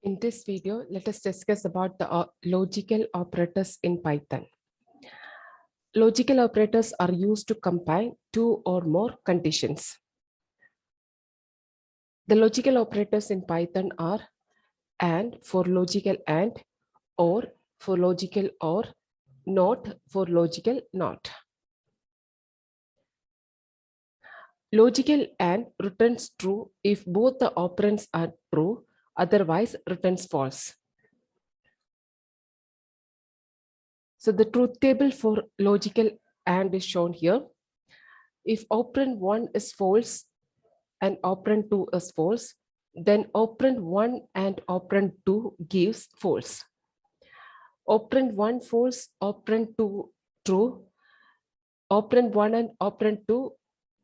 In this video, let us discuss about the logical operators in Python. Logical operators are used to combine two or more conditions. The logical operators in Python are AND for logical AND, OR for logical OR, NOT for logical NOT. Logical AND returns true if both the operands are true, otherwise returns false. So the truth table for logical AND is shown here. If operand 1 is false and operand 2 is false, then operand 1 and operand 2 gives false. Operand 1 false, operand 2 true, operand 1 and operand 2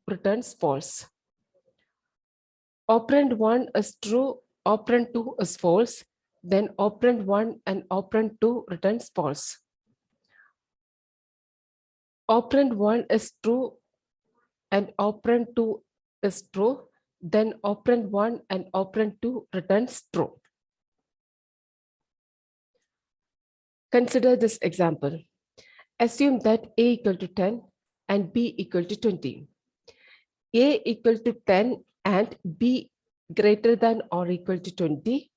returns false. Operand 1 is true, operand 2 is false, then operand 1 and operand 2 returns false. Operand 1 is true and operand 2 is true, then operand 1 and operand 2 returns true. Consider this example. Assume that A equal to 10 and B equal to 20. A equal to 10 and B greater than or equal to 20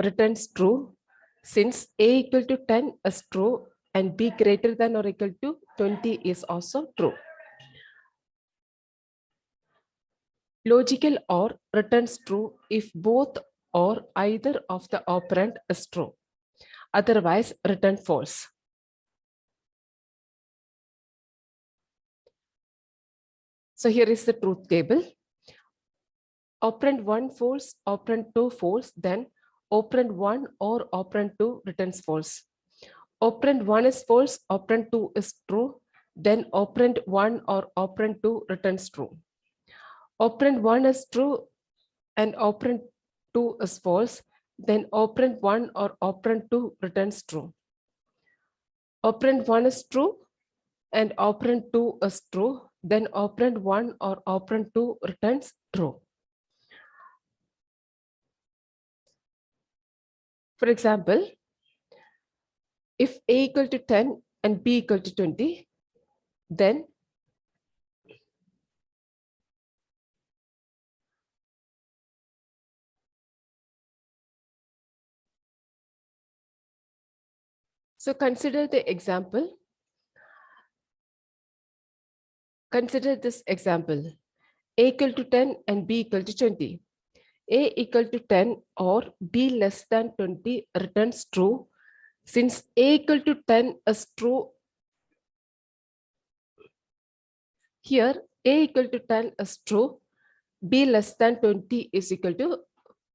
returns true, since A equal to 10 is true and B greater than or equal to 20 is also true. Logical OR returns true if both or either of the operand is true. Otherwise, return false. So here is the truth table. Operand 1 false, operand 2 false, then operand 1 or operand 2 returns false. Operand 1 is false, operand 2 is true, then operand 1 or operand 2 returns true. Operand 1 is true and operand 2 is false, then operand 1 or operand 2 returns true. Operand 1 is true and operand 2 is true, then operand 1 or operand 2 returns true. For example, if A equal to 10 and B equal to 20, then so consider the example. Consider this example. A equal to 10 and B equal to 20. A equal to 10 or B less than 20 returns true, since A equal to 10 is true. Here A equal to 10 is true, B less than 20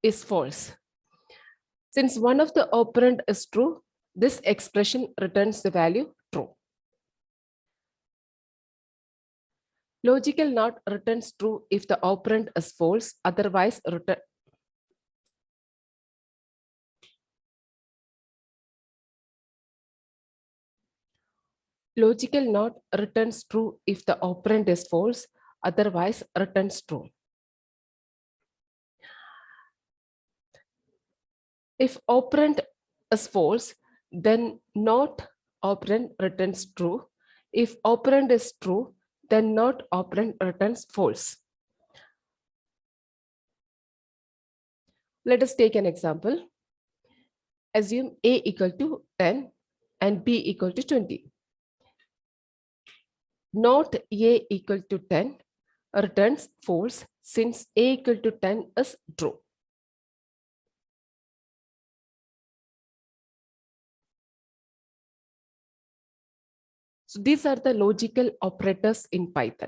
is false. Since one of the operand is true, this expression returns the value true. Logical NOT returns true if the operand is false, otherwise return. Logical NOT returns true if the operand is false, otherwise returns true. If operand is false, then NOT operand returns true. If operand is true, then NOT operand returns false. Let us take an example. Assume A equal to 10 and B equal to 20. Not A equal to 10 returns false, since A equal to 10 is true. So these are the logical operators in Python.